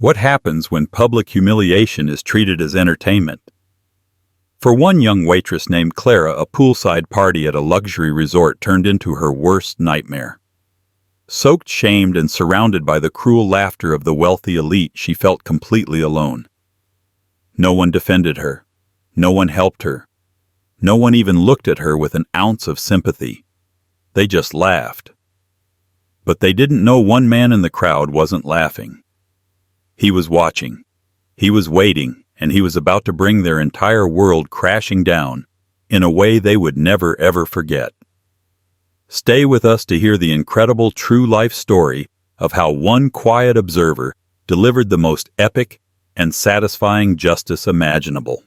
What happens when public humiliation is treated as entertainment? For one young waitress named Clara, a poolside party at a luxury resort turned into her worst nightmare. Soaked, shamed, and surrounded by the cruel laughter of the wealthy elite, she felt completely alone. No one defended her. No one helped her. No one even looked at her with an ounce of sympathy. They just laughed. But they didn't know one man in the crowd wasn't laughing. He was watching. He was waiting, and he was about to bring their entire world crashing down in a way they would never ever forget. Stay with us to hear the incredible true-life story of how one quiet observer delivered the most epic and satisfying justice imaginable.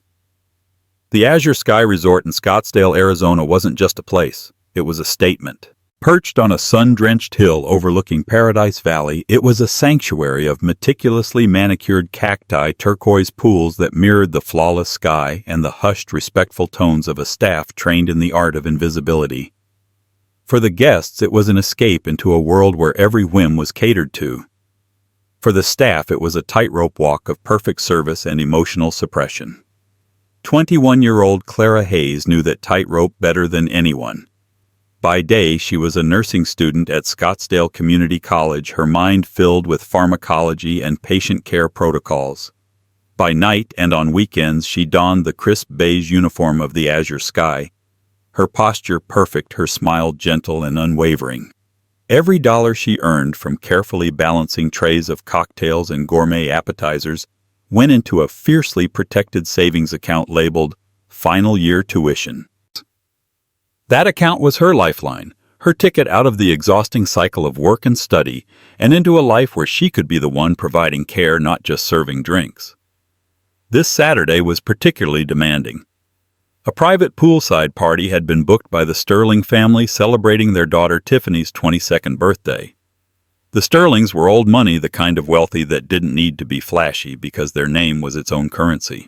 The Azure Sky Resort in Scottsdale, Arizona wasn't just a place, it was a statement. Perched on a sun-drenched hill overlooking Paradise Valley, it was a sanctuary of meticulously manicured cacti, turquoise pools that mirrored the flawless sky, and the hushed, respectful tones of a staff trained in the art of invisibility. For the guests, it was an escape into a world where every whim was catered to. For the staff, it was a tightrope walk of perfect service and emotional suppression. 21-year-old Clara Hayes knew that tightrope better than anyone. By day, she was a nursing student at Scottsdale Community College, her mind filled with pharmacology and patient care protocols. By night and on weekends, she donned the crisp beige uniform of the Azure Sky, her posture perfect, her smile gentle and unwavering. Every dollar she earned from carefully balancing trays of cocktails and gourmet appetizers went into a fiercely protected savings account labeled Final Year Tuition. That account was her lifeline, her ticket out of the exhausting cycle of work and study, and into a life where she could be the one providing care, not just serving drinks. This Saturday was particularly demanding. A private poolside party had been booked by the Sterling family celebrating their daughter Tiffany's 22nd birthday. The Sterlings were old money, the kind of wealthy that didn't need to be flashy because their name was its own currency.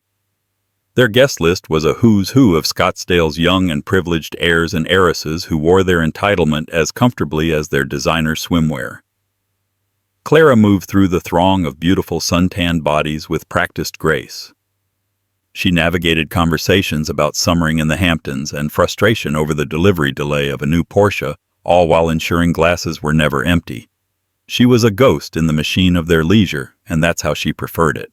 Their guest list was a who's who of Scottsdale's young and privileged heirs and heiresses who wore their entitlement as comfortably as their designer swimwear. Clara moved through the throng of beautiful suntanned bodies with practiced grace. She navigated conversations about summering in the Hamptons and frustration over the delivery delay of a new Porsche, all while ensuring glasses were never empty. She was a ghost in the machine of their leisure, and that's how she preferred it.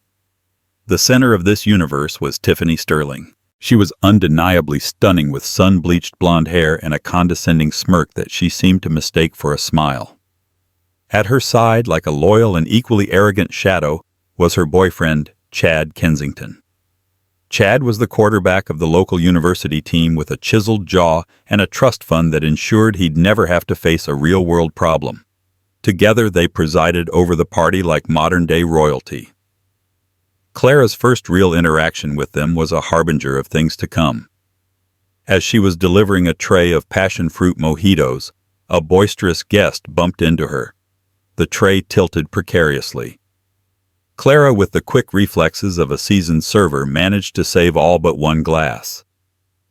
The center of this universe was Tiffany Sterling. She was undeniably stunning with sun-bleached blonde hair and a condescending smirk that she seemed to mistake for a smile. At her side, like a loyal and equally arrogant shadow, was her boyfriend, Chad Kensington. Chad was the quarterback of the local university team with a chiseled jaw and a trust fund that ensured he'd never have to face a real-world problem. Together, they presided over the party like modern-day royalty. Clara's first real interaction with them was a harbinger of things to come. As she was delivering a tray of passion-fruit mojitos, a boisterous guest bumped into her. The tray tilted precariously. Clara, with the quick reflexes of a seasoned server, managed to save all but one glass.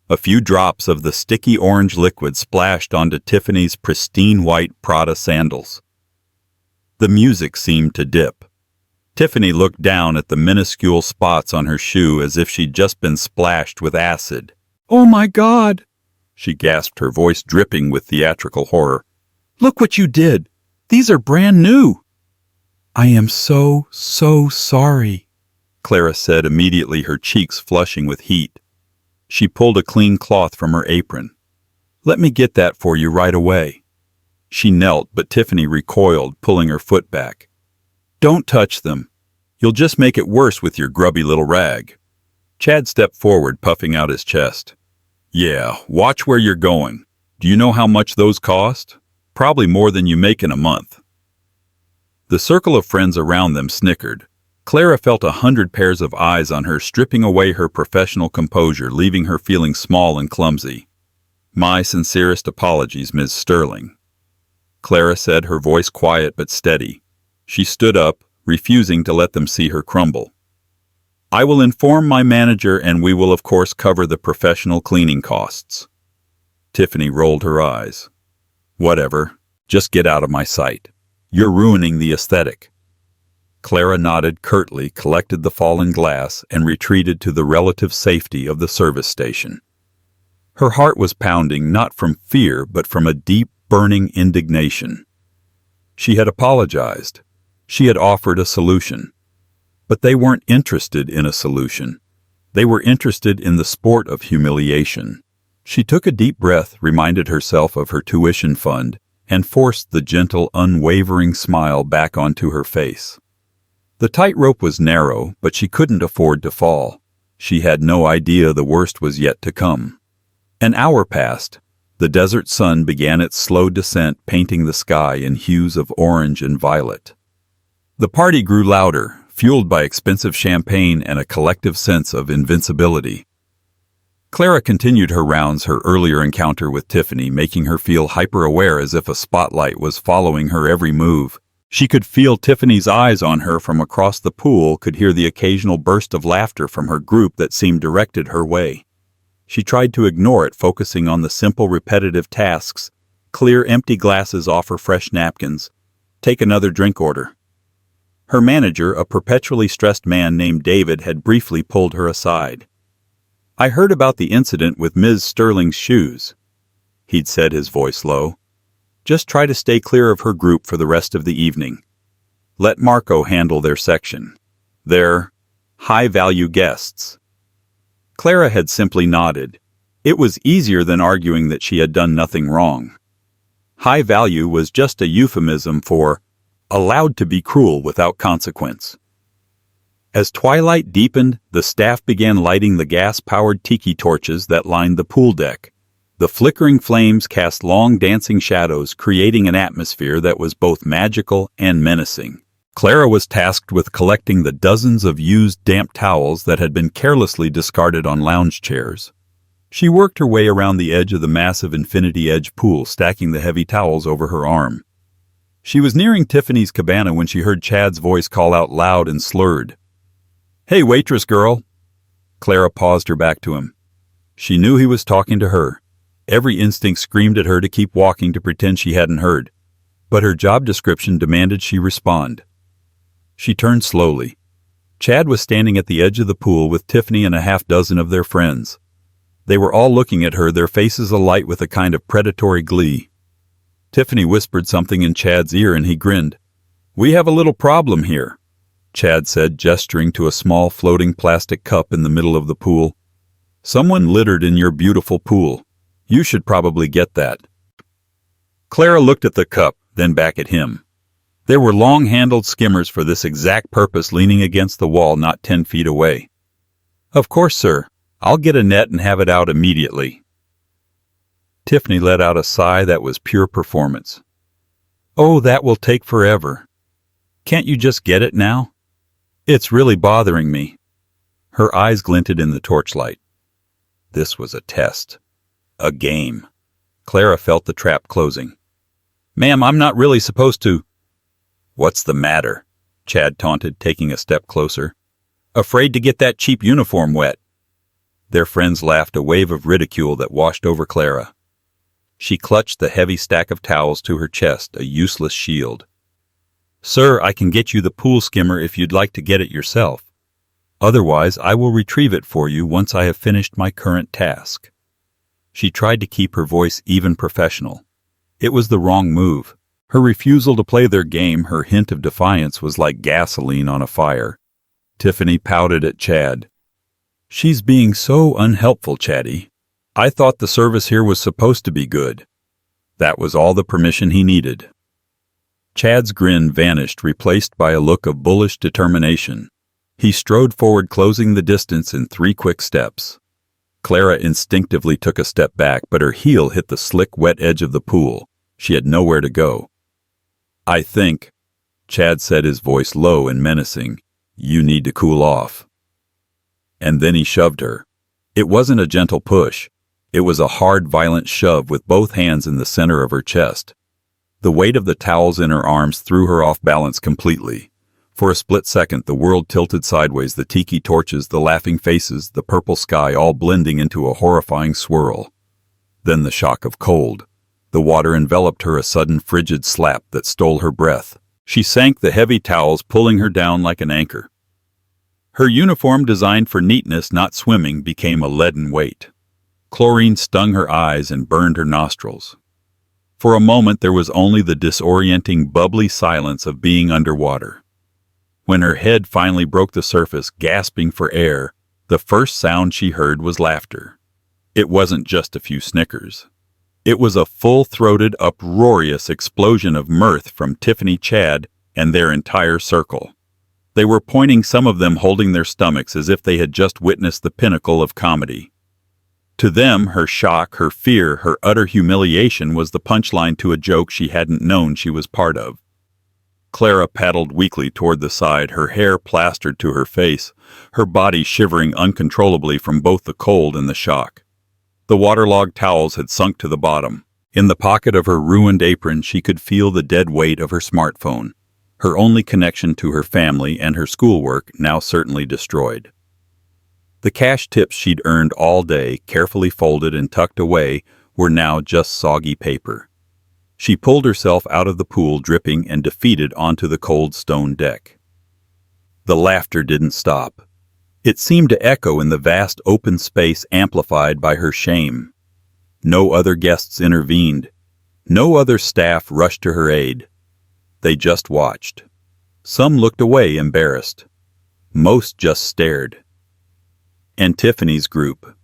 A few drops of the sticky orange liquid splashed onto Tiffany's pristine white Prada sandals. The music seemed to dip. Tiffany looked down at the minuscule spots on her shoe as if she'd just been splashed with acid. "Oh my God!" she gasped, her voice dripping with theatrical horror. "Look what you did! These are brand new!" "I am so sorry," Clara said immediately, her cheeks flushing with heat. She pulled a clean cloth from her apron. "Let me get that for you right away." She knelt, but Tiffany recoiled, pulling her foot back. "Don't touch them. You'll just make it worse with your grubby little rag." Chad stepped forward, puffing out his chest. "Yeah, watch where you're going. Do you know how much those cost? Probably more than you make in a month." The circle of friends around them snickered. Clara felt 100 pairs of eyes on her, stripping away her professional composure, leaving her feeling small and clumsy. "My sincerest apologies, Ms. Sterling," Clara said, her voice quiet but steady. She stood up, refusing to let them see her crumble. "I will inform my manager, and we will of course cover the professional cleaning costs." Tiffany rolled her eyes. "Whatever. Just get out of my sight. You're ruining the aesthetic." Clara nodded curtly, collected the fallen glass, and retreated to the relative safety of the service station. Her heart was pounding not from fear but from a deep, burning indignation. She had apologized. She had offered a solution. But they weren't interested in a solution. They were interested in the sport of humiliation. She took a deep breath, reminded herself of her tuition fund, and forced the gentle, unwavering smile back onto her face. The tightrope was narrow, but she couldn't afford to fall. She had no idea the worst was yet to come. An hour passed. The desert sun began its slow descent, painting the sky in hues of orange and violet. The party grew louder, fueled by expensive champagne and a collective sense of invincibility. Clara continued her rounds, her earlier encounter with Tiffany making her feel hyper-aware, as if a spotlight was following her every move. She could feel Tiffany's eyes on her from across the pool, could hear the occasional burst of laughter from her group that seemed directed her way. She tried to ignore it, focusing on the simple, repetitive tasks. Clear empty glasses, offer fresh napkins. Take another drink order. Her manager, a perpetually stressed man named David, had briefly pulled her aside. "I heard about the incident with Ms. Sterling's shoes," he'd said, his voice low. "Just try to stay clear of her group for the rest of the evening. Let Marco handle their section. They're high-value guests." Clara had simply nodded. It was easier than arguing that she had done nothing wrong. High value was just a euphemism for allowed to be cruel without consequence. As twilight deepened, the staff began lighting the gas-powered tiki torches that lined the pool deck. The flickering flames cast long dancing shadows, creating an atmosphere that was both magical and menacing. Clara was tasked with collecting the dozens of used damp towels that had been carelessly discarded on lounge chairs. She worked her way around the edge of the massive infinity-edge pool, stacking the heavy towels over her arm. She was nearing Tiffany's cabana when she heard Chad's voice call out loud and slurred. "Hey, waitress girl!" Clara paused her back to him. She knew he was talking to her. Every instinct screamed at her to keep walking, to pretend she hadn't heard. But her job description demanded she respond. She turned slowly. Chad was standing at the edge of the pool with Tiffany and a half-dozen of their friends. They were all looking at her, their faces alight with a kind of predatory glee. Tiffany whispered something in Chad's ear and he grinned. "We have a little problem here," Chad said, gesturing to a small floating plastic cup in the middle of the pool. "Someone littered in your beautiful pool. You should probably get that." Clara looked at the cup, then back at him. There were long-handled skimmers for this exact purpose leaning against the wall not 10 feet away. "Of course, sir. I'll get a net and have it out immediately." Tiffany let out a sigh that was pure performance. "Oh, that will take forever. Can't you just get it now? It's really bothering me." Her eyes glinted in the torchlight. This was a test. A game. Clara felt the trap closing. "Ma'am, I'm not really supposed to—" "What's the matter?" Chad taunted, taking a step closer. "Afraid to get that cheap uniform wet." Their friends laughed, a wave of ridicule that washed over Clara. She clutched the heavy stack of towels to her chest, a useless shield. "Sir, I can get you the pool skimmer if you'd like to get it yourself. Otherwise, I will retrieve it for you once I have finished my current task." She tried to keep her voice even professional. It was the wrong move. Her refusal to play their game, her hint of defiance, was like gasoline on a fire. Tiffany pouted at Chad. "She's being so unhelpful, Chatty. I thought the service here was supposed to be good." That was all the permission he needed. Chad's grin vanished, replaced by a look of bullish determination. He strode forward, closing the distance in 3 quick steps. Clara instinctively took a step back, but her heel hit the slick, wet edge of the pool. She had nowhere to go. "I think," Chad said, his voice low and menacing, "you need to cool off." And then he shoved her. It wasn't a gentle push. It was a hard, violent shove with both hands in the center of her chest. The weight of the towels in her arms threw her off balance completely. For a split second, the world tilted sideways, the tiki torches, the laughing faces, the purple sky, all blending into a horrifying swirl. Then the shock of cold. The water enveloped her, a sudden frigid slap that stole her breath. She sank the heavy towels, pulling her down like an anchor. Her uniform, designed for neatness, not swimming, became a leaden weight. Chlorine stung her eyes and burned her nostrils. For a moment there was only the disorienting, bubbly silence of being underwater. When her head finally broke the surface, gasping for air, the first sound she heard was laughter. It wasn't just a few snickers. It was a full-throated, uproarious explosion of mirth from Tiffany, Chad, and their entire circle. They were pointing, some of them holding their stomachs as if they had just witnessed the pinnacle of comedy. To them, her shock, her fear, her utter humiliation was the punchline to a joke she hadn't known she was part of. Clara paddled weakly toward the side, her hair plastered to her face, her body shivering uncontrollably from both the cold and the shock. The waterlogged towels had sunk to the bottom. In the pocket of her ruined apron, she could feel the dead weight of her smartphone, her only connection to her family and her schoolwork now certainly destroyed. The cash tips she'd earned all day, carefully folded and tucked away, were now just soggy paper. She pulled herself out of the pool, dripping and defeated, onto the cold stone deck. The laughter didn't stop. It seemed to echo in the vast open space, amplified by her shame. No other guests intervened. No other staff rushed to her aid. They just watched. Some looked away, embarrassed. Most just stared. And Tiffany's group.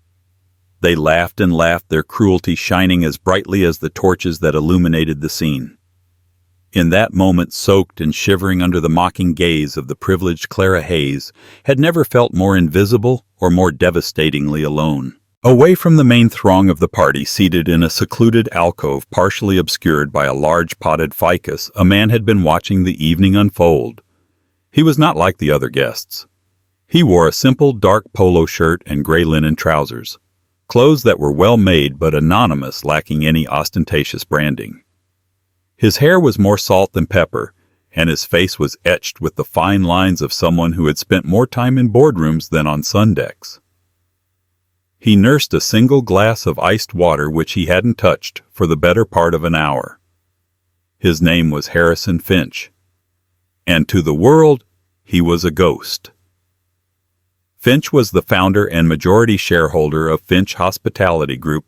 They laughed and laughed, their cruelty shining as brightly as the torches that illuminated the scene. In that moment, soaked and shivering under the mocking gaze of the privileged Clara Hayes, had never felt more invisible or more devastatingly alone. Away from the main throng of the party, seated in a secluded alcove partially obscured by a large potted ficus, a man had been watching the evening unfold. He was not like the other guests. He wore a simple dark polo shirt and gray linen trousers, clothes that were well made but anonymous, lacking any ostentatious branding. His hair was more salt than pepper, and his face was etched with the fine lines of someone who had spent more time in boardrooms than on sun decks. He nursed a single glass of iced water which he hadn't touched for the better part of an hour. His name was Harrison Finch, and to the world, he was a ghost. Finch was the founder and majority shareholder of Finch Hospitality Group,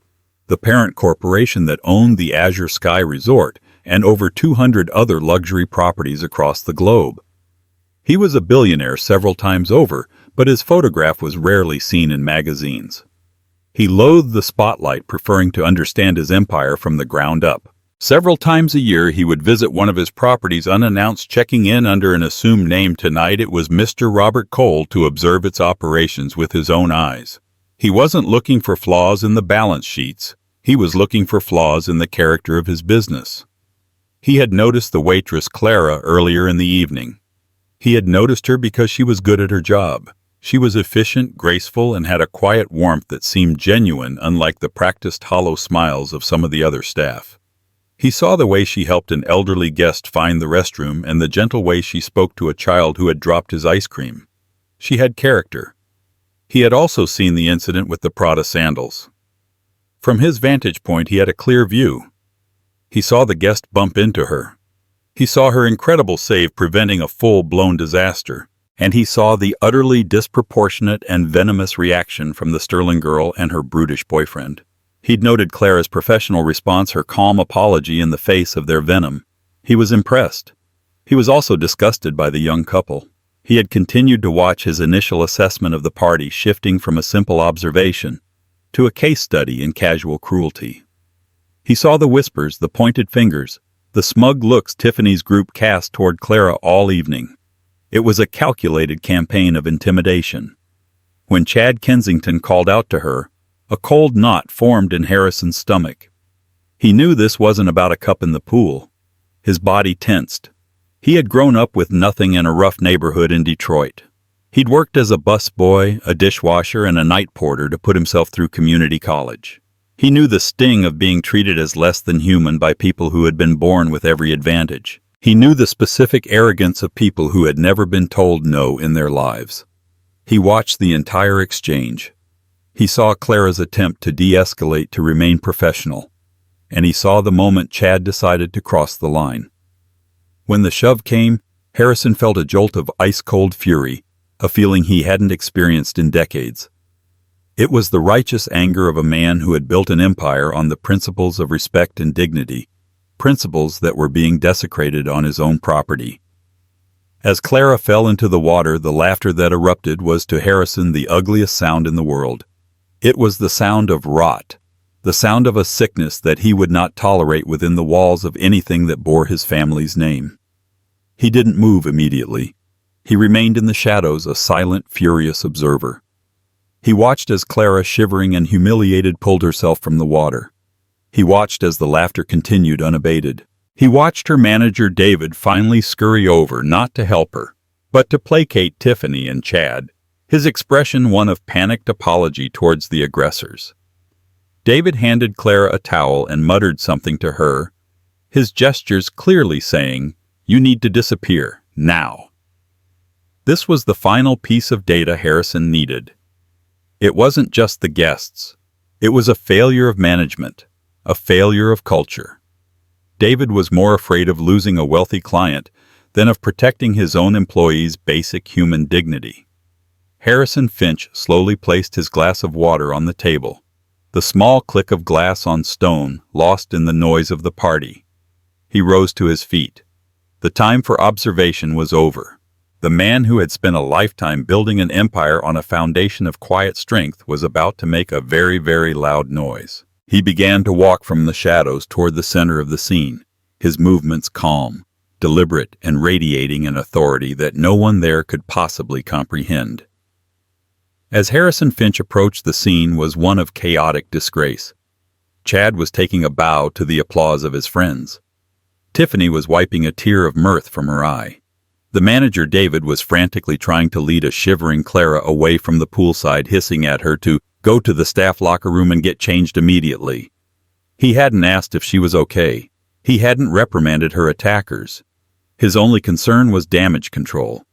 the parent corporation that owned the Azure Sky Resort and over 200 other luxury properties across the globe. He was a billionaire several times over, but his photograph was rarely seen in magazines. He loathed the spotlight, preferring to understand his empire from the ground up. Several times a year he would visit one of his properties unannounced, checking in under an assumed name. Tonight it was Mr. Robert Cole, to observe its operations with his own eyes. He wasn't looking for flaws in the balance sheets. He was looking for flaws in the character of his business. He had noticed the waitress Clara earlier in the evening. He had noticed her because she was good at her job. She was efficient, graceful, and had a quiet warmth that seemed genuine, unlike the practiced hollow smiles of some of the other staff. He saw the way she helped an elderly guest find the restroom and the gentle way she spoke to a child who had dropped his ice cream. She had character. He had also seen the incident with the Prada sandals. From his vantage point, he had a clear view. He saw the guest bump into her. He saw her incredible save preventing a full-blown disaster. And he saw the utterly disproportionate and venomous reaction from the Sterling girl and her brutish boyfriend. He'd noted Clara's professional response, her calm apology in the face of their venom. He was impressed. He was also disgusted by the young couple. He had continued to watch his initial assessment of the party, shifting from a simple observation to a case study in casual cruelty. He saw the whispers, the pointed fingers, the smug looks Tiffany's group cast toward Clara all evening. It was a calculated campaign of intimidation. When Chad Kensington called out to her, a cold knot formed in Harrison's stomach. He knew this wasn't about a cup in the pool. His body tensed. He had grown up with nothing in a rough neighborhood in Detroit. He'd worked as a busboy, a dishwasher, and a night porter to put himself through community college. He knew the sting of being treated as less than human by people who had been born with every advantage. He knew the specific arrogance of people who had never been told no in their lives. He watched the entire exchange. He saw Clara's attempt to de-escalate, to remain professional. And he saw the moment Chad decided to cross the line. When the shove came, Harrison felt a jolt of ice-cold fury, a feeling he hadn't experienced in decades. It was the righteous anger of a man who had built an empire on the principles of respect and dignity, principles that were being desecrated on his own property. As Clara fell into the water, the laughter that erupted was to Harrison the ugliest sound in the world. It was the sound of rot, the sound of a sickness that he would not tolerate within the walls of anything that bore his family's name. He didn't move immediately. He remained in the shadows, a silent, furious observer. He watched as Clara, shivering and humiliated, pulled herself from the water. He watched as the laughter continued unabated. He watched her manager, David, finally scurry over, not to help her, but to placate Tiffany and Chad, his expression one of panicked apology towards the aggressors. David handed Clara a towel and muttered something to her, his gestures clearly saying, "You need to disappear, now." This was the final piece of data Harrison needed. It wasn't just the guests. It was a failure of management, a failure of culture. David was more afraid of losing a wealthy client than of protecting his own employees' basic human dignity. Harrison Finch slowly placed his glass of water on the table, the small click of glass on stone lost in the noise of the party. He rose to his feet. The time for observation was over. The man who had spent a lifetime building an empire on a foundation of quiet strength was about to make a very, very loud noise. He began to walk from the shadows toward the center of the scene, his movements calm, deliberate, and radiating an authority that no one there could possibly comprehend. As Harrison Finch approached, the scene was one of chaotic disgrace. Chad was taking a bow to the applause of his friends. Tiffany was wiping a tear of mirth from her eye. The manager, David, was frantically trying to lead a shivering Clara away from the poolside, hissing at her to go to the staff locker room and get changed immediately. He hadn't asked if she was okay. He hadn't reprimanded her attackers. His only concern was damage control.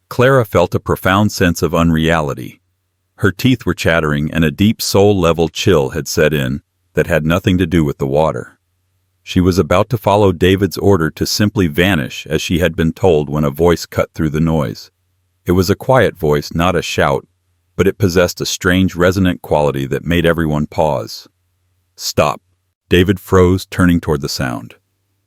Clara felt a profound sense of unreality. Her teeth were chattering and a deep soul-level chill had set in that had nothing to do with the water. She was about to follow David's order to simply vanish, as she had been told, when a voice cut through the noise. It was a quiet voice, not a shout, but it possessed a strange, resonant quality that made everyone pause. "Stop." David froze, turning toward the sound.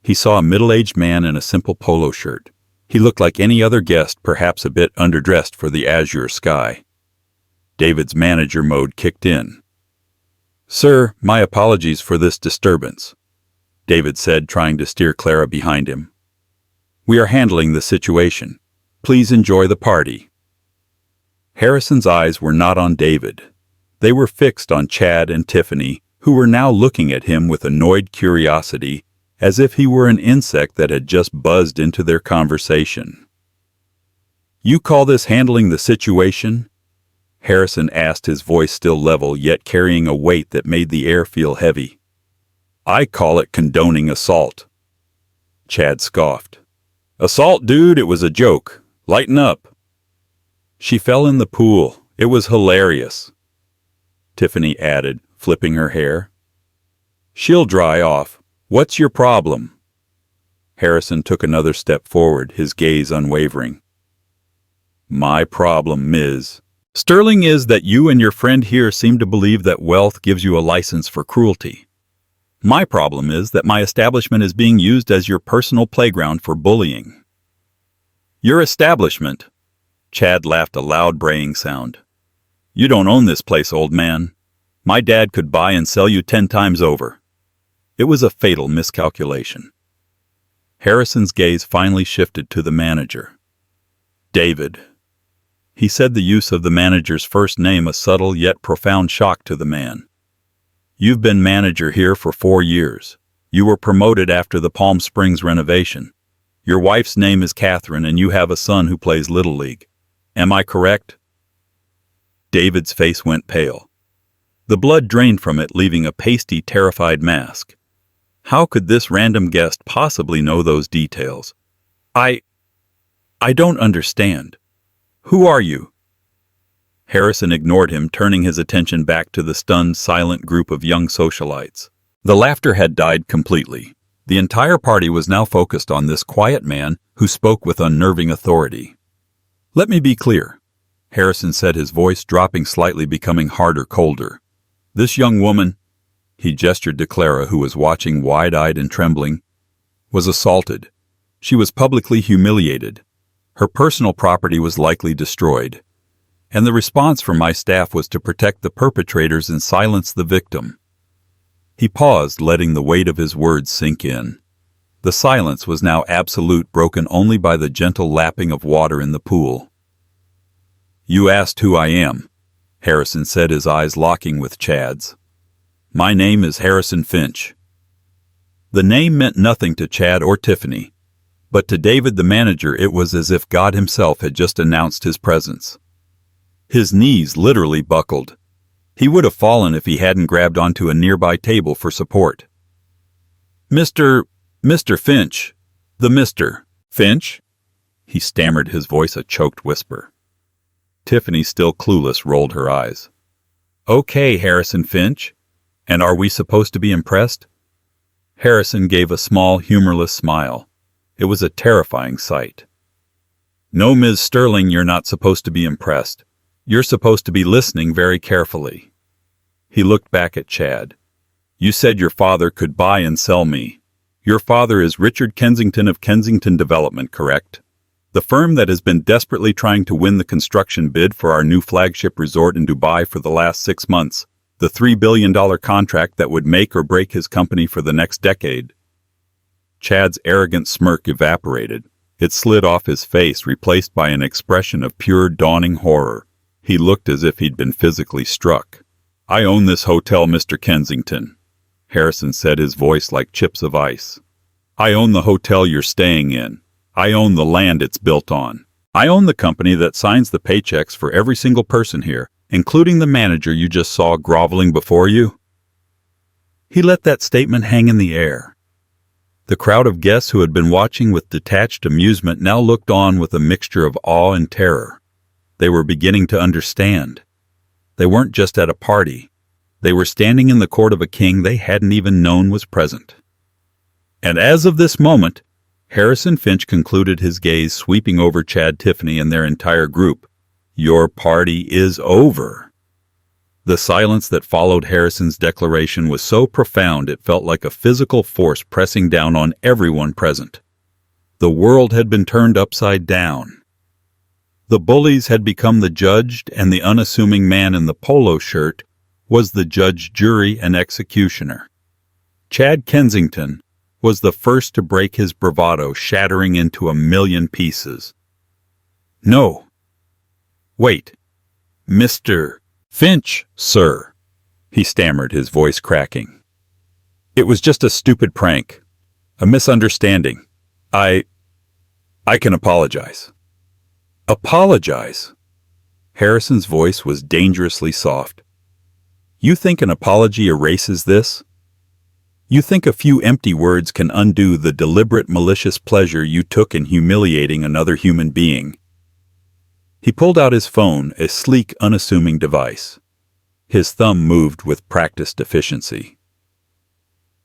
He saw a middle-aged man in a simple polo shirt. He looked like any other guest, perhaps a bit underdressed for the azure sky. David's manager mode kicked in. "Sir, my apologies for this disturbance," David said, trying to steer Clara behind him. "We are handling the situation. Please enjoy the party." Harrison's eyes were not on David. They were fixed on Chad and Tiffany, who were now looking at him with annoyed curiosity, as if he were an insect that had just buzzed into their conversation. "You call this handling the situation?" Harrison asked, his voice still level, yet carrying a weight that made the air feel heavy. "I call it condoning assault." Chad scoffed. "Assault, dude, it was a joke. Lighten up." "She fell in the pool. It was hilarious," Tiffany added, flipping her hair. "She'll dry off. What's your problem?" Harrison took another step forward, his gaze unwavering. "My problem, Ms. Sterling, is that you and your friend here seem to believe that wealth gives you a license for cruelty. My problem is that my establishment is being used as your personal playground for bullying." "Your establishment?" Chad laughed, a loud braying sound. "You don't own this place, old man. My dad could buy and sell you 10 times over." It was a fatal miscalculation. Harrison's gaze finally shifted to the manager. "David." He said, the use of the manager's first name a subtle yet profound shock to the man. "You've been manager here for 4 years. You were promoted after the Palm Springs renovation. Your wife's name is Catherine, and you have a son who plays Little League. Am I correct?" David's face went pale. The blood drained from it, leaving a pasty, terrified mask. How could this random guest possibly know those details? I don't understand. Who are you?" Harrison ignored him, turning his attention back to the stunned, silent group of young socialites. The laughter had died completely. The entire party was now focused on this quiet man who spoke with unnerving authority. "Let me be clear," Harrison said, his voice dropping slightly, becoming harder, colder. "This young woman," he gestured to Clara, who was watching wide-eyed and trembling, "was assaulted. She was publicly humiliated. Her personal property was likely destroyed. And the response from my staff was to protect the perpetrators and silence the victim." He paused, letting the weight of his words sink in. The silence was now absolute, broken only by the gentle lapping of water in the pool. "You asked who I am," Harrison said, his eyes locking with Chad's. "My name is Harrison Finch." The name meant nothing to Chad or Tiffany, but to David, the manager, it was as if God himself had just announced his presence. His knees literally buckled. He would have fallen if he hadn't grabbed onto a nearby table for support. Mr. Finch. The Mr. Finch?" he stammered, his voice a choked whisper. Tiffany, still clueless, rolled her eyes. "Okay, Harrison Finch. And are we supposed to be impressed?" Harrison gave a small, humorless smile. It was a terrifying sight. "No, Ms. Sterling, you're not supposed to be impressed. You're supposed to be listening very carefully." He looked back at Chad. "You said your father could buy and sell me. Your father is Richard Kensington of Kensington Development, correct? The firm that has been desperately trying to win the construction bid for our new flagship resort in Dubai for the last 6 months, the $3 billion contract that would make or break his company for the next decade." Chad's arrogant smirk evaporated. It slid off his face, replaced by an expression of pure, dawning horror. He looked as if he'd been physically struck. "I own this hotel, Mr. Kensington," Harrison said, his voice like chips of ice. "I own the hotel you're staying in. I own the land it's built on. I own the company that signs the paychecks for every single person here, including the manager you just saw groveling before you." He let that statement hang in the air. The crowd of guests who had been watching with detached amusement now looked on with a mixture of awe and terror. They were beginning to understand. They weren't just at a party. They were standing in the court of a king they hadn't even known was present. And as of this moment, Harrison Finch concluded, his gaze sweeping over Chad, Tiffany, and their entire group. "Your party is over." The silence that followed Harrison's declaration was so profound it felt like a physical force pressing down on everyone present. The world had been turned upside down. The bullies had become the judged, and the unassuming man in the polo shirt was the judge, jury, and executioner. Chad Kensington was the first to break his bravado, shattering into 1,000,000 pieces. "No. Wait. Mr. Finch, sir," he stammered, his voice cracking. "It was just a stupid prank. A misunderstanding. I can apologize." "Apologize?" Harrison's voice was dangerously soft. "You think an apology erases this? You think a few empty words can undo the deliberate, malicious pleasure you took in humiliating another human being?" He pulled out his phone, a sleek, unassuming device. His thumb moved with practiced efficiency.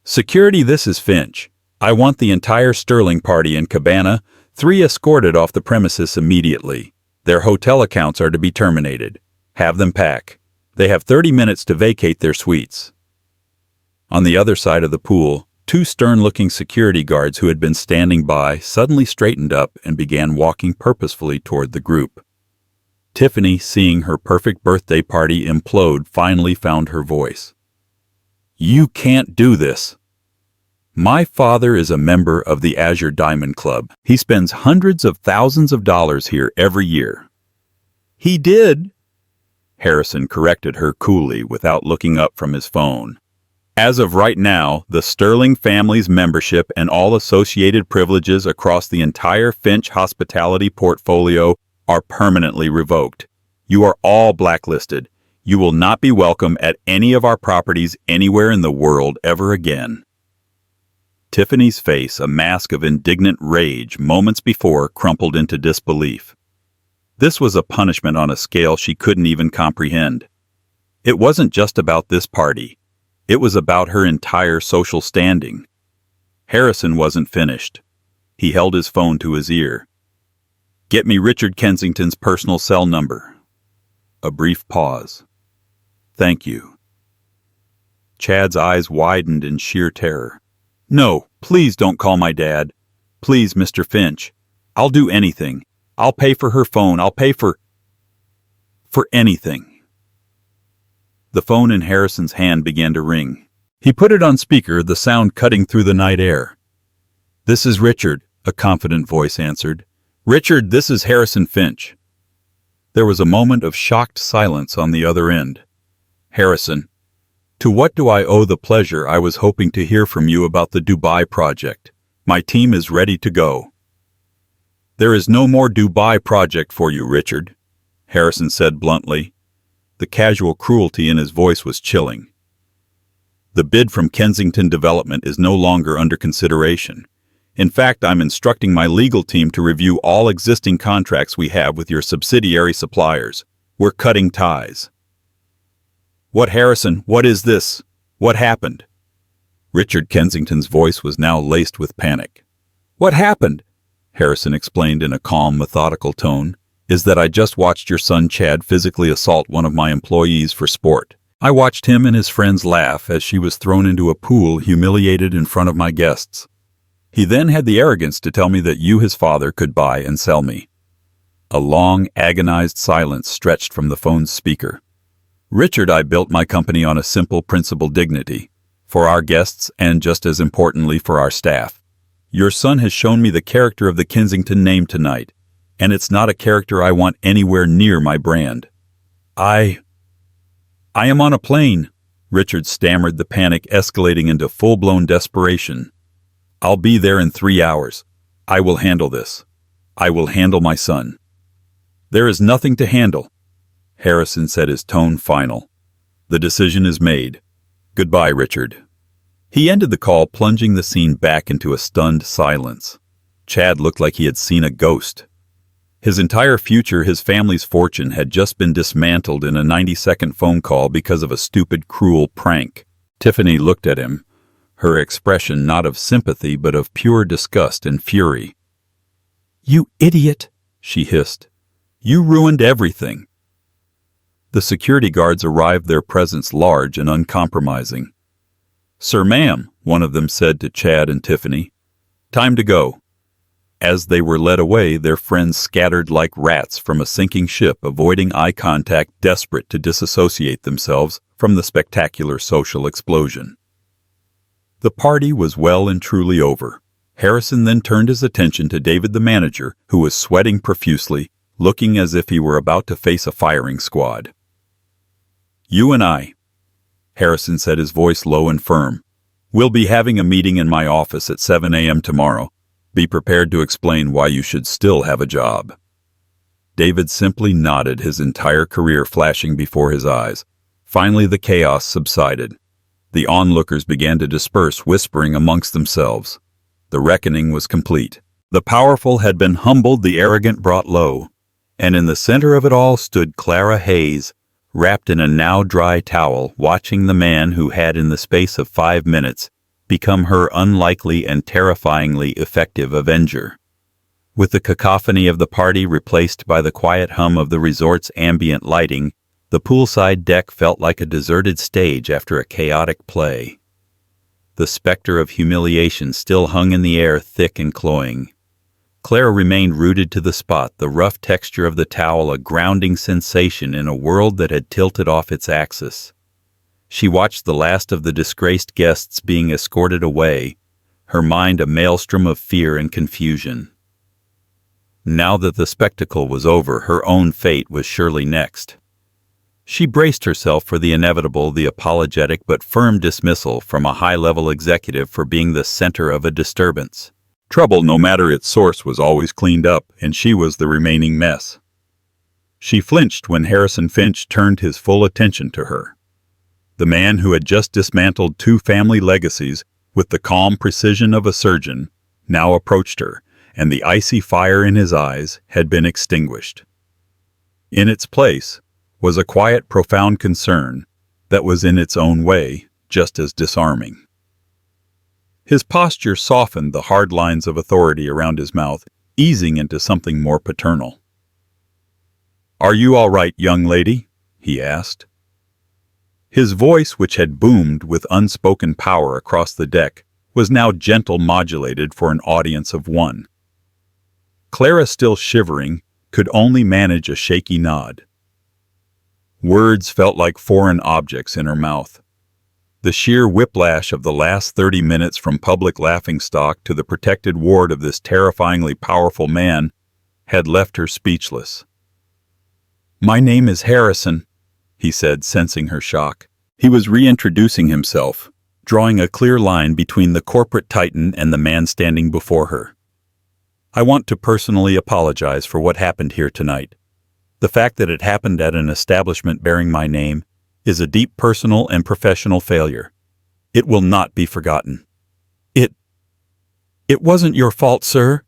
"Security, this is Finch. I want the entire Sterling party and Cabana 3 escorted off the premises immediately. Their hotel accounts are to be terminated. Have them pack. They have 30 minutes to vacate their suites." On the other side of the pool, 2 stern-looking security guards who had been standing by suddenly straightened up and began walking purposefully toward the group. Tiffany, seeing her perfect birthday party implode, finally found her voice. "You can't do this. My father is a member of the Azure Diamond Club. He spends hundreds of thousands of dollars here every year." "He did," Harrison corrected her coolly without looking up from his phone. "As of right now, the Sterling family's membership and all associated privileges across the entire Finch hospitality portfolio are permanently revoked. You are all blacklisted. You will not be welcome at any of our properties anywhere in the world ever again." Tiffany's face, a mask of indignant rage, moments before crumpled into disbelief. This was a punishment on a scale she couldn't even comprehend. It wasn't just about this party. It was about her entire social standing. Harrison wasn't finished. He held his phone to his ear. "Get me Richard Kensington's personal cell number." A brief pause. "Thank you." Chad's eyes widened in sheer terror. "No, please don't call my dad. Please, Mr. Finch. I'll do anything. I'll pay for her phone. I'll pay for anything." The phone in Harrison's hand began to ring. He put it on speaker, the sound cutting through the night air. "This is Richard," a confident voice answered. "Richard, this is Harrison Finch." There was a moment of shocked silence on the other end. "Harrison, to what do I owe the pleasure? I was hoping to hear from you about the Dubai project. My team is ready to go." "There is no more Dubai project for you, Richard," Harrison said bluntly. The casual cruelty in his voice was chilling. "The bid from Kensington Development is no longer under consideration. In fact, I'm instructing my legal team to review all existing contracts we have with your subsidiary suppliers. We're cutting ties." "What, Harrison? What is this? What happened?" Richard Kensington's voice was now laced with panic. "What happened?" Harrison explained in a calm, methodical tone, "is that I just watched your son Chad physically assault one of my employees for sport. I watched him and his friends laugh as she was thrown into a pool, humiliated in front of my guests. He then had the arrogance to tell me that you, his father, could buy and sell me." A long, agonized silence stretched from the phone's speaker. "Richard, I built my company on a simple principle: dignity, for our guests and, just as importantly, for our staff. Your son has shown me the character of the Kensington name tonight, and it's not a character I want anywhere near my brand. I am on a plane," Richard stammered, the panic escalating into full-blown desperation. "I'll be there in 3 hours. I will handle this. I will handle my son." "There is nothing to handle," Harrison said, his tone final. "The decision is made. Goodbye, Richard." He ended the call, plunging the scene back into a stunned silence. Chad looked like he had seen a ghost. His entire future, his family's fortune, had just been dismantled in a 90-second phone call because of a stupid, cruel prank. Tiffany looked at him, her expression not of sympathy but of pure disgust and fury. "You idiot," she hissed. "You ruined everything." The security guards arrived, their presence large and uncompromising. "Sir, ma'am," one of them said to Chad and Tiffany. "Time to go." As they were led away, their friends scattered like rats from a sinking ship, avoiding eye contact, desperate to disassociate themselves from the spectacular social explosion. The party was well and truly over. Harrison then turned his attention to David, the manager, who was sweating profusely, looking as if he were about to face a firing squad. "You and I," Harrison said, his voice low and firm, "will be having a meeting in my office at 7 a.m. tomorrow. Be prepared to explain why you should still have a job." David simply nodded, his entire career flashing before his eyes. Finally, the chaos subsided. The onlookers began to disperse, whispering amongst themselves. The reckoning was complete. The powerful had been humbled, the arrogant brought low. And in the center of it all stood Clara Hayes, wrapped in a now dry towel, watching the man who had, in the space of 5 minutes, become her unlikely and terrifyingly effective avenger. With the cacophony of the party replaced by the quiet hum of the resort's ambient lighting, the poolside deck felt like a deserted stage after a chaotic play. The specter of humiliation still hung in the air, thick and cloying. Clara remained rooted to the spot, the rough texture of the towel a grounding sensation in a world that had tilted off its axis. She watched the last of the disgraced guests being escorted away, her mind a maelstrom of fear and confusion. Now that the spectacle was over, her own fate was surely next. She braced herself for the inevitable, the apologetic but firm dismissal from a high-level executive for being the center of a disturbance. Trouble, no matter its source, was always cleaned up, and she was the remaining mess. She flinched when Harrison Finch turned his full attention to her. The man who had just dismantled 2 family legacies with the calm precision of a surgeon now approached her, and the icy fire in his eyes had been extinguished. In its place was a quiet, profound concern that was in its own way just as disarming. His posture softened the hard lines of authority around his mouth, easing into something more paternal. "Are you all right, young lady?" he asked. His voice, which had boomed with unspoken power across the deck, was now gentle modulated for an audience of one. Clara, still shivering, could only manage a shaky nod. Words felt like foreign objects in her mouth. The sheer whiplash of the last 30 minutes from public laughingstock to the protected ward of this terrifyingly powerful man had left her speechless. "My name is Harrison," he said, sensing her shock. He was reintroducing himself, drawing a clear line between the corporate titan and the man standing before her. "I want to personally apologize for what happened here tonight. The fact that it happened at an establishment bearing my name is a deep personal and professional failure. It will not be forgotten." It wasn't your fault, sir,"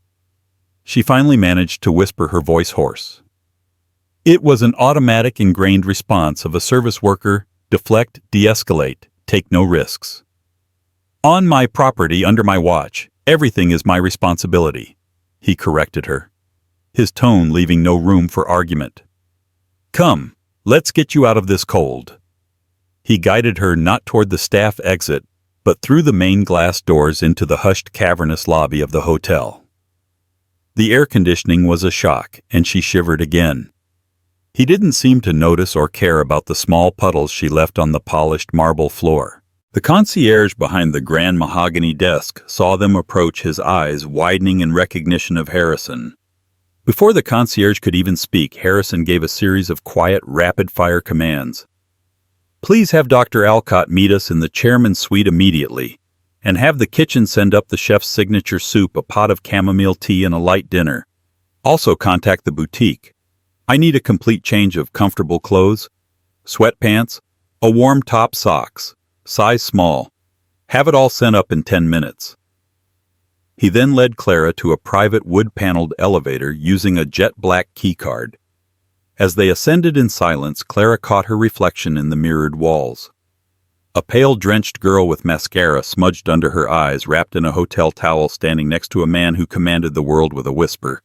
she finally managed to whisper, her voice hoarse. It was an automatic, ingrained response of a service worker: deflect, de-escalate, take no risks. "On my property, under my watch, everything is my responsibility," he corrected her, his tone leaving no room for argument. "Come, let's get you out of this cold." He guided her not toward the staff exit, but through the main glass doors into the hushed, cavernous lobby of the hotel. The air conditioning was a shock, and she shivered again. He didn't seem to notice or care about the small puddles she left on the polished marble floor. The concierge behind the grand mahogany desk saw them approach, his eyes widening in recognition of Harrison. Before the concierge could even speak, Harrison gave a series of quiet, rapid-fire commands. "Please have Dr. Alcott meet us in the chairman's suite immediately, and have the kitchen send up the chef's signature soup, a pot of chamomile tea, and a light dinner. Also contact the boutique. I need a complete change of comfortable clothes, sweatpants, a warm top, socks, size small. Have it all sent up in 10 minutes. He then led Clara to a private wood-paneled elevator using a jet-black keycard. As they ascended in silence, Clara caught her reflection in the mirrored walls. A pale, drenched girl with mascara smudged under her eyes, wrapped in a hotel towel, standing next to a man who commanded the world with a whisper.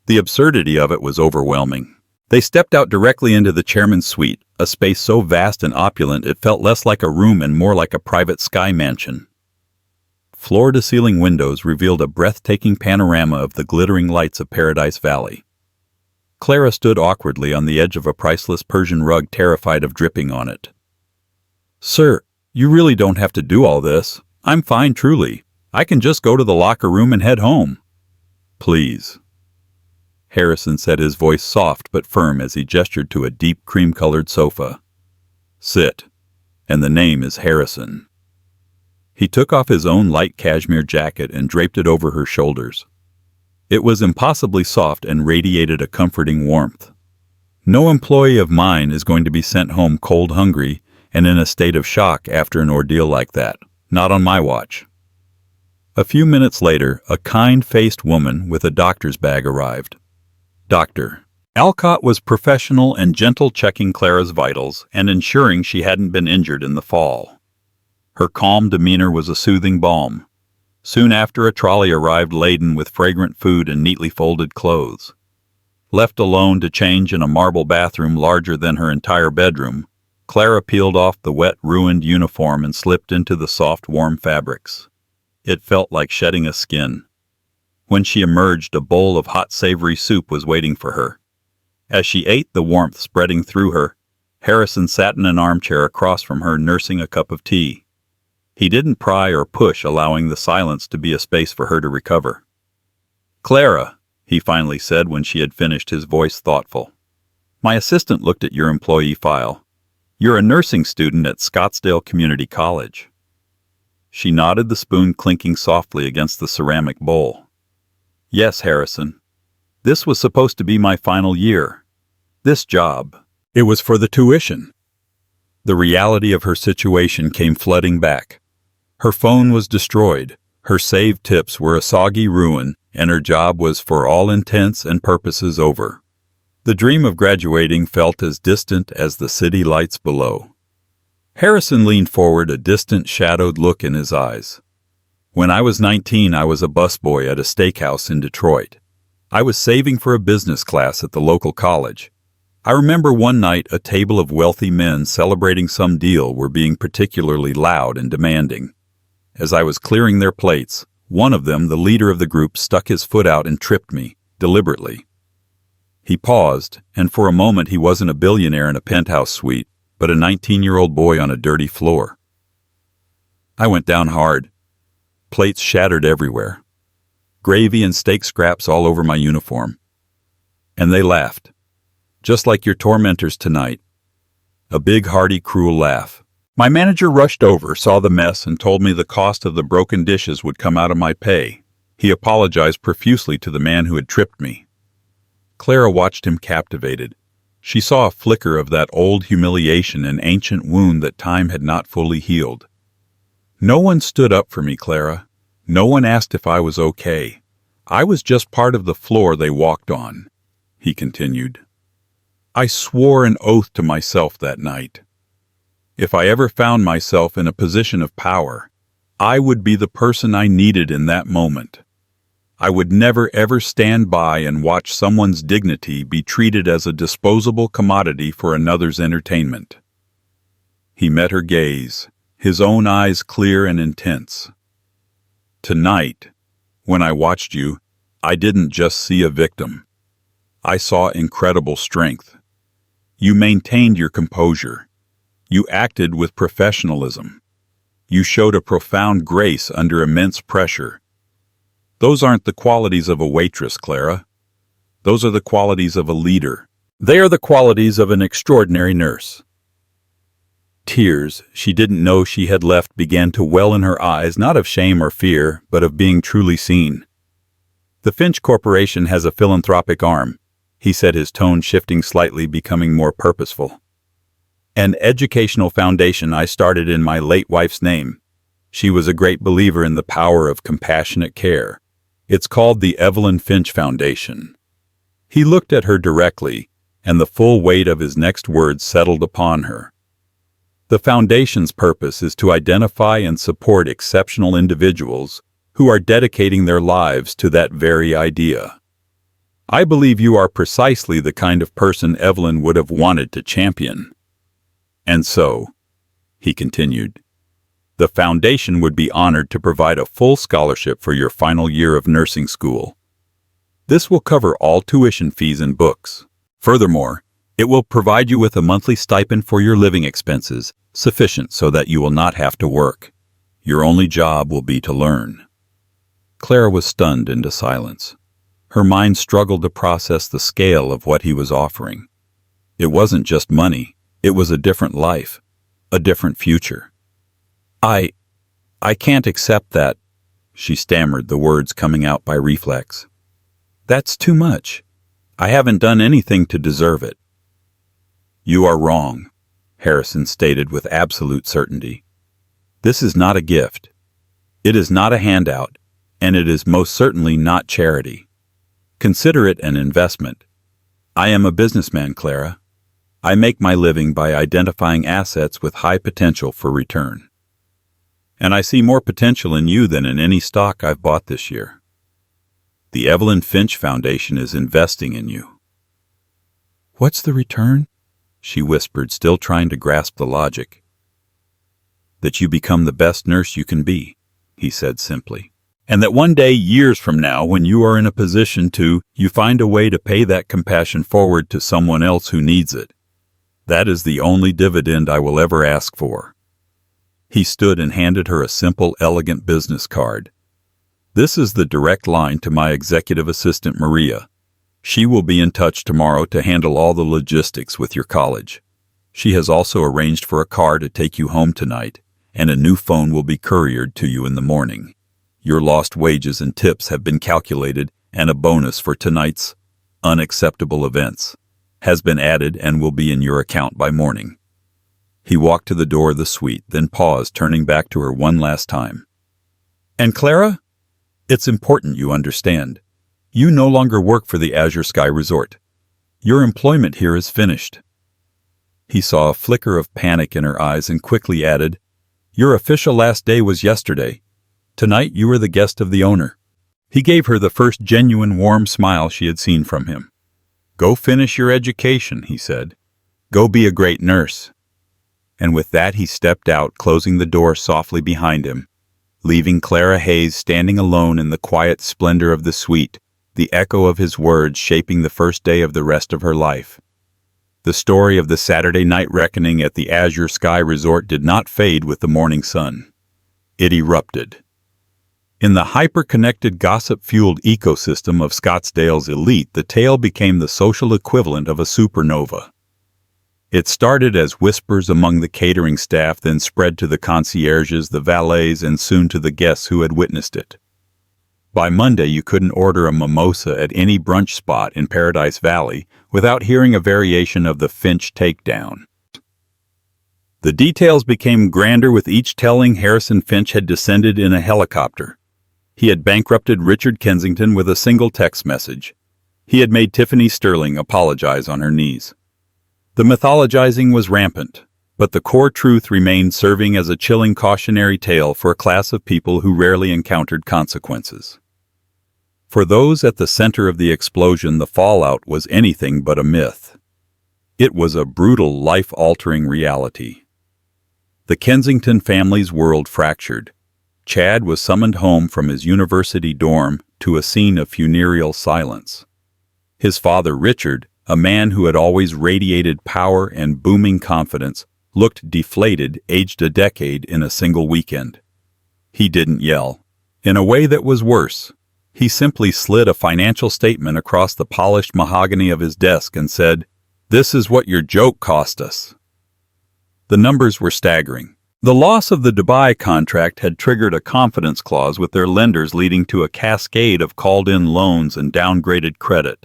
The absurdity of it was overwhelming. They stepped out directly into the chairman's suite, a space so vast and opulent it felt less like a room and more like a private sky mansion. Floor-to-ceiling windows revealed a breathtaking panorama of the glittering lights of Paradise Valley. Clara stood awkwardly on the edge of a priceless Persian rug, terrified of dripping on it. "Sir, you really don't have to do all this. I'm fine, truly. I can just go to the locker room and head home." "Please," Harrison said, his voice soft but firm as he gestured to a deep cream-colored sofa. "Sit, and the name is Harrison." He took off his own light cashmere jacket and draped it over her shoulders. It was impossibly soft and radiated a comforting warmth. "No employee of mine is going to be sent home cold, hungry, and in a state of shock after an ordeal like that. Not on my watch." A few minutes later, a kind-faced woman with a doctor's bag arrived. Dr. Alcott was professional and gentle, checking Clara's vitals and ensuring she hadn't been injured in the fall. Her calm demeanor was a soothing balm. Soon after, a trolley arrived laden with fragrant food and neatly folded clothes. Left alone to change in a marble bathroom larger than her entire bedroom, Clara peeled off the wet, ruined uniform and slipped into the soft, warm fabrics. It felt like shedding a skin. When she emerged, a bowl of hot, savory soup was waiting for her. As she ate, the warmth spreading through her, Harrison sat in an armchair across from her, nursing a cup of tea. He didn't pry or push, allowing the silence to be a space for her to recover. "Clara," he finally said when she had finished, his voice thoughtful. "My assistant looked at your employee file. You're a nursing student at Scottsdale Community College." She nodded, the spoon clinking softly against the ceramic bowl. "Yes, Harrison. This was supposed to be my final year. This job. It was for the tuition." The reality of her situation came flooding back. Her phone was destroyed, her saved tips were a soggy ruin, and her job was for all intents and purposes over. The dream of graduating felt as distant as the city lights below. Harrison leaned forward, a distant, shadowed look in his eyes. When I was 19, I was a busboy at a steakhouse in Detroit. I was saving for a business class at the local college. I remember one night a table of wealthy men celebrating some deal were being particularly loud and demanding. As I was clearing their plates, one of them, the leader of the group, stuck his foot out and tripped me, deliberately. He paused, and for a moment he wasn't a billionaire in a penthouse suite, but a 19-year-old boy on a dirty floor. I went down hard. Plates shattered everywhere. Gravy and steak scraps all over my uniform. And they laughed. Just like your tormentors tonight. A big, hearty, cruel laugh. My manager rushed over, saw the mess, and told me the cost of the broken dishes would come out of my pay. He apologized profusely to the man who had tripped me. Clara watched him captivated. She saw a flicker of that old humiliation, an ancient wound that time had not fully healed. No one stood up for me, Clara. No one asked if I was okay. I was just part of the floor they walked on, he continued. I swore an oath to myself that night. If I ever found myself in a position of power, I would be the person I needed in that moment. I would never ever stand by and watch someone's dignity be treated as a disposable commodity for another's entertainment. He met her gaze, his own eyes clear and intense. Tonight, when I watched you, I didn't just see a victim. I saw incredible strength. You maintained your composure. You acted with professionalism. You showed a profound grace under immense pressure. Those aren't the qualities of a waitress, Clara. Those are the qualities of a leader. They are the qualities of an extraordinary nurse. Tears she didn't know she had left began to well in her eyes, not of shame or fear, but of being truly seen. The Finch Corporation has a philanthropic arm, he said, his tone shifting slightly, becoming more purposeful. An educational foundation I started in my late wife's name. She was a great believer in the power of compassionate care. It's called the Evelyn Finch Foundation. He looked at her directly, and the full weight of his next words settled upon her. The foundation's purpose is to identify and support exceptional individuals who are dedicating their lives to that very idea. I believe you are precisely the kind of person Evelyn would have wanted to champion. And so, he continued, the foundation would be honored to provide a full scholarship for your final year of nursing school. This will cover all tuition fees and books. Furthermore, it will provide you with a monthly stipend for your living expenses, sufficient so that you will not have to work. Your only job will be to learn. Clara was stunned into silence. Her mind struggled to process the scale of what he was offering. It wasn't just money. It was a different life, a different future. I can't accept that, she stammered, the words coming out by reflex. That's too much. I haven't done anything to deserve it. You are wrong, Harrison stated with absolute certainty. This is not a gift. It is not a handout, and it is most certainly not charity. Consider it an investment. I am a businessman, Clara. I make my living by identifying assets with high potential for return. And I see more potential in you than in any stock I've bought this year. The Evelyn Finch Foundation is investing in you. What's the return? She whispered, still trying to grasp the logic. That you become the best nurse you can be, he said simply. And that one day, years from now, when you are in a position to, you find a way to pay that compassion forward to someone else who needs it. That is the only dividend I will ever ask for. He stood and handed her a simple, elegant business card. This is the direct line to my executive assistant, Maria. She will be in touch tomorrow to handle all the logistics with your college. She has also arranged for a car to take you home tonight, and a new phone will be couriered to you in the morning. Your lost wages and tips have been calculated, and a bonus for tonight's unacceptable events has been added and will be in your account by morning. He walked to the door of the suite, then paused, turning back to her one last time. And Clara, it's important you understand. You no longer work for the Azure Sky Resort. Your employment here is finished. He saw a flicker of panic in her eyes and quickly added, Your official last day was yesterday. Tonight you are the guest of the owner." He gave her the first genuine warm smile she had seen from him. "Go finish your education," he said. "Go be a great nurse." And with that he stepped out, closing the door softly behind him, leaving Clara Hayes standing alone in the quiet splendor of the suite, the echo of his words shaping the first day of the rest of her life. The story of the Saturday night reckoning at the Azure Sky Resort did not fade with the morning sun. It erupted. In the hyper-connected, gossip-fueled ecosystem of Scottsdale's elite, the tale became the social equivalent of a supernova. It started as whispers among the catering staff, then spread to the concierges, the valets, and soon to the guests who had witnessed it. By Monday, you couldn't order a mimosa at any brunch spot in Paradise Valley without hearing a variation of the Finch takedown. The details became grander with each telling. Harrison Finch had descended in a helicopter. He had bankrupted Richard Kensington with a single text message. He had made Tiffany Sterling apologize on her knees. The mythologizing was rampant, but the core truth remained, serving as a chilling cautionary tale for a class of people who rarely encountered consequences. For those at the center of the explosion, the fallout was anything but a myth. It was a brutal, life-altering reality. The Kensington family's world fractured. Chad was summoned home from his university dorm to a scene of funereal silence. His father, Richard, a man who had always radiated power and booming confidence, looked deflated, aged a decade in a single weekend. He didn't yell. In a way that was worse, he simply slid a financial statement across the polished mahogany of his desk and said, "This is what your joke cost us." The numbers were staggering. The loss of the Dubai contract had triggered a confidence clause with their lenders, leading to a cascade of called-in loans and downgraded credit.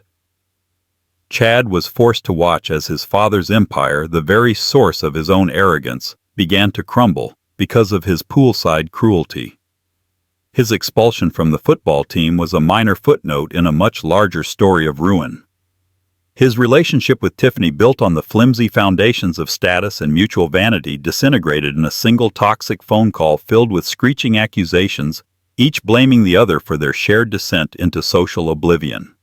Chad was forced to watch as his father's empire, the very source of his own arrogance, began to crumble because of his poolside cruelty. His expulsion from the football team was a minor footnote in a much larger story of ruin. His relationship with Tiffany, built on the flimsy foundations of status and mutual vanity, disintegrated in a single toxic phone call filled with screeching accusations, each blaming the other for their shared descent into social oblivion.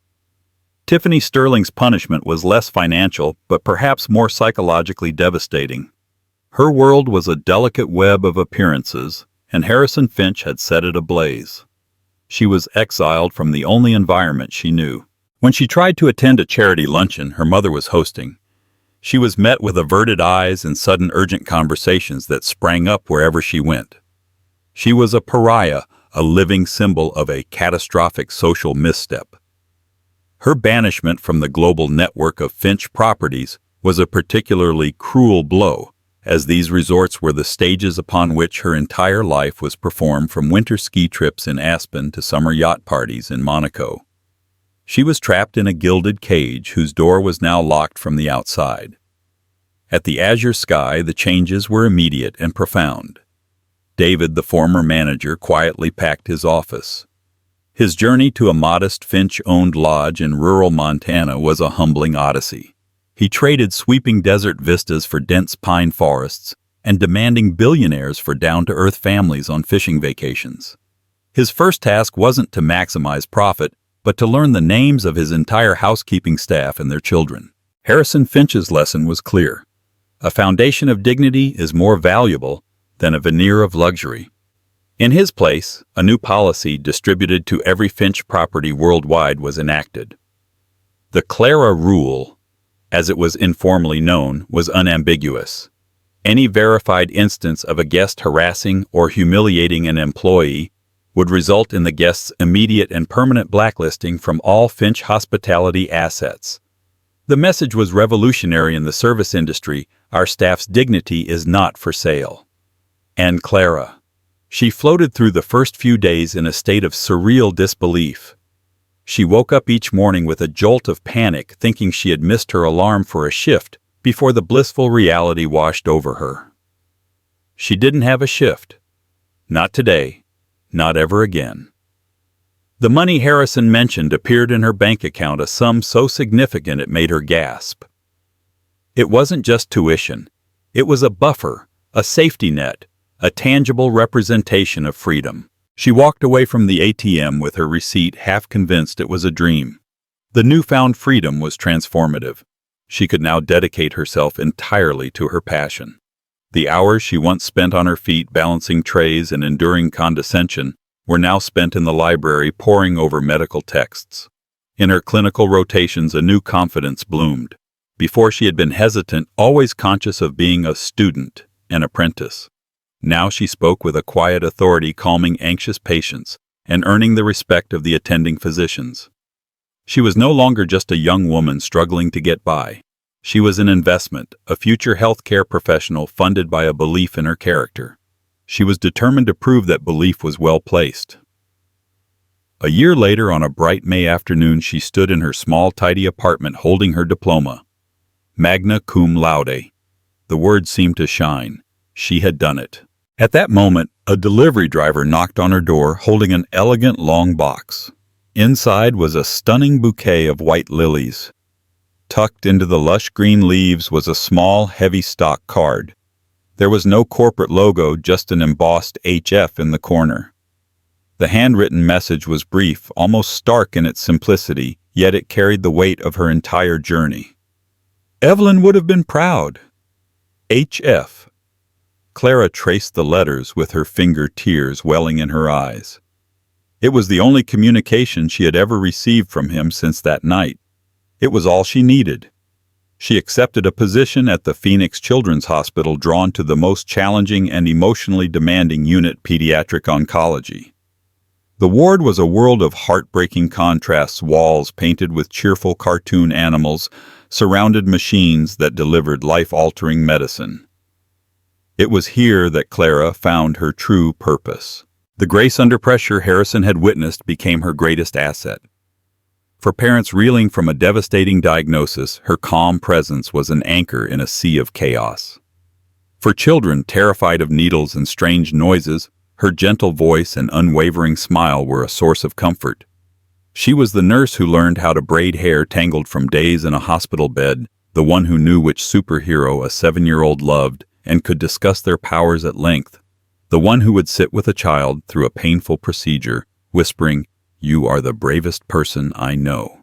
Tiffany Sterling's punishment was less financial, but perhaps more psychologically devastating. Her world was a delicate web of appearances, and Harrison Finch had set it ablaze. She was exiled from the only environment she knew. When she tried to attend a charity luncheon her mother was hosting, she was met with averted eyes and sudden urgent conversations that sprang up wherever she went. She was a pariah, a living symbol of a catastrophic social misstep. Her banishment from the global network of Finch properties was a particularly cruel blow, as these resorts were the stages upon which her entire life was performed, from winter ski trips in Aspen to summer yacht parties in Monaco. She was trapped in a gilded cage whose door was now locked from the outside. At the Azure Sky, the changes were immediate and profound. David, the former manager, quietly packed his office. His journey to a modest Finch-owned lodge in rural Montana was a humbling odyssey. He traded sweeping desert vistas for dense pine forests and demanding billionaires for down-to-earth families on fishing vacations. His first task wasn't to maximize profit, but to learn the names of his entire housekeeping staff and their children. Harrison Finch's lesson was clear. A foundation of dignity is more valuable than a veneer of luxury. In his place, a new policy distributed to every Finch property worldwide was enacted. The Clara Rule, as it was informally known, was unambiguous. Any verified instance of a guest harassing or humiliating an employee would result in the guest's immediate and permanent blacklisting from all Finch hospitality assets. The message was revolutionary in the service industry: our staff's dignity is not for sale. And Clara. She floated through the first few days in a state of surreal disbelief. She woke up each morning with a jolt of panic, thinking she had missed her alarm for a shift before the blissful reality washed over her. She didn't have a shift. Not today. Not ever again. The money Harrison mentioned appeared in her bank account, a sum so significant it made her gasp. It wasn't just tuition. It was a buffer, a safety net, a tangible representation of freedom. She walked away from the ATM with her receipt, half convinced it was a dream. The newfound freedom was transformative. She could now dedicate herself entirely to her passion. The hours she once spent on her feet balancing trays and enduring condescension were now spent in the library poring over medical texts. In her clinical rotations, a new confidence bloomed. Before she had been hesitant, always conscious of being a student, an apprentice. Now she spoke with a quiet authority, calming anxious patients and earning the respect of the attending physicians. She was no longer just a young woman struggling to get by. She was an investment, a future healthcare professional funded by a belief in her character. She was determined to prove that belief was well placed. A year later, on a bright May afternoon, she stood in her small, tidy apartment holding her diploma. Magna cum laude. The words seemed to shine. She had done it. At that moment, a delivery driver knocked on her door holding an elegant long box. Inside was a stunning bouquet of white lilies. Tucked into the lush green leaves was a small, heavy stock card. There was no corporate logo, just an embossed HF in the corner. The handwritten message was brief, almost stark in its simplicity, yet it carried the weight of her entire journey. Evelyn would have been proud. HF. Clara traced the letters with her finger, tears welling in her eyes. It was the only communication she had ever received from him since that night. It was all she needed. She accepted a position at the Phoenix Children's Hospital, drawn to the most challenging and emotionally demanding unit, pediatric oncology. The ward was a world of heartbreaking contrasts, walls painted with cheerful cartoon animals, surrounded machines that delivered life-altering medicine. It was here that Clara found her true purpose. The grace under pressure Harrison had witnessed became her greatest asset. For parents reeling from a devastating diagnosis, her calm presence was an anchor in a sea of chaos. For children terrified of needles and strange noises, her gentle voice and unwavering smile were a source of comfort. She was the nurse who learned how to braid hair tangled from days in a hospital bed, the one who knew which superhero a 7-year-old loved and could discuss their powers at length, the one who would sit with a child through a painful procedure, whispering, "You are the bravest person I know."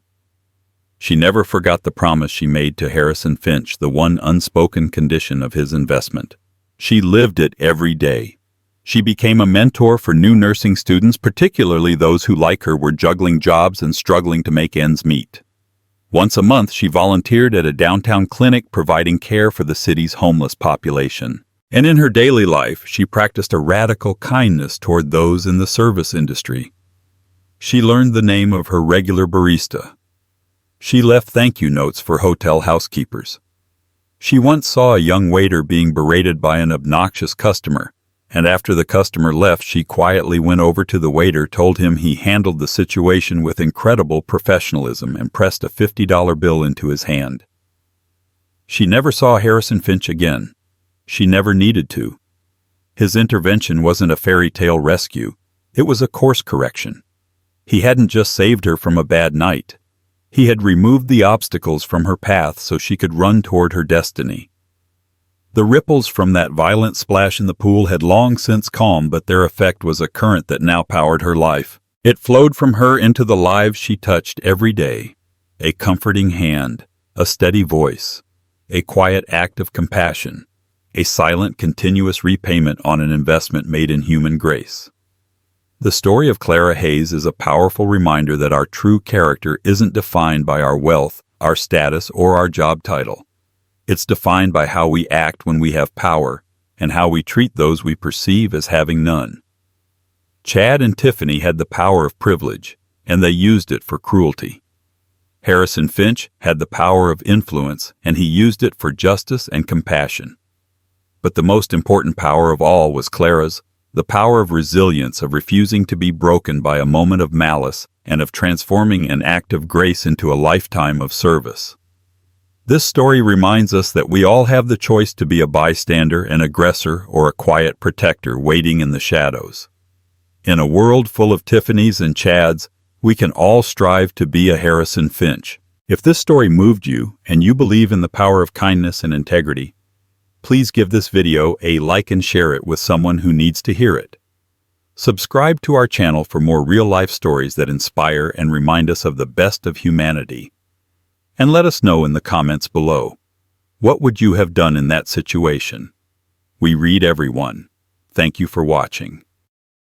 She never forgot the promise she made to Harrison Finch, the one unspoken condition of his investment. She lived it every day. She became a mentor for new nursing students, particularly those who, like her, were juggling jobs and struggling to make ends meet. Once a month, she volunteered at a downtown clinic providing care for the city's homeless population. And in her daily life, she practiced a radical kindness toward those in the service industry. She learned the name of her regular barista. She left thank you notes for hotel housekeepers. She once saw a young waiter being berated by an obnoxious customer, and after the customer left, she quietly went over to the waiter, told him he handled the situation with incredible professionalism, and pressed a $50 bill into his hand. She never saw Harrison Finch again. She never needed to. His intervention wasn't a fairy tale rescue. It was a course correction. He hadn't just saved her from a bad night. He had removed the obstacles from her path so she could run toward her destiny. The ripples from that violent splash in the pool had long since calmed, but their effect was a current that now powered her life. It flowed from her into the lives she touched every day. A comforting hand, a steady voice, a quiet act of compassion, a silent, continuous repayment on an investment made in human grace. The story of Clara Hayes is a powerful reminder that our true character isn't defined by our wealth, our status, or our job title. It's defined by how we act when we have power and how we treat those we perceive as having none. Chad and Tiffany had the power of privilege, and they used it for cruelty. Harrison Finch had the power of influence, and he used it for justice and compassion. But the most important power of all was Clara's, the power of resilience, of refusing to be broken by a moment of malice, and of transforming an act of grace into a lifetime of service. This story reminds us that we all have the choice to be a bystander, an aggressor, or a quiet protector waiting in the shadows. In a world full of Tiffany's and Chads, we can all strive to be a Harrison Finch. If this story moved you, and you believe in the power of kindness and integrity, please give this video a like and share it with someone who needs to hear it. Subscribe to our channel for more real-life stories that inspire and remind us of the best of humanity. And let us know in the comments below. What would you have done in that situation? We read everyone. Thank you for watching.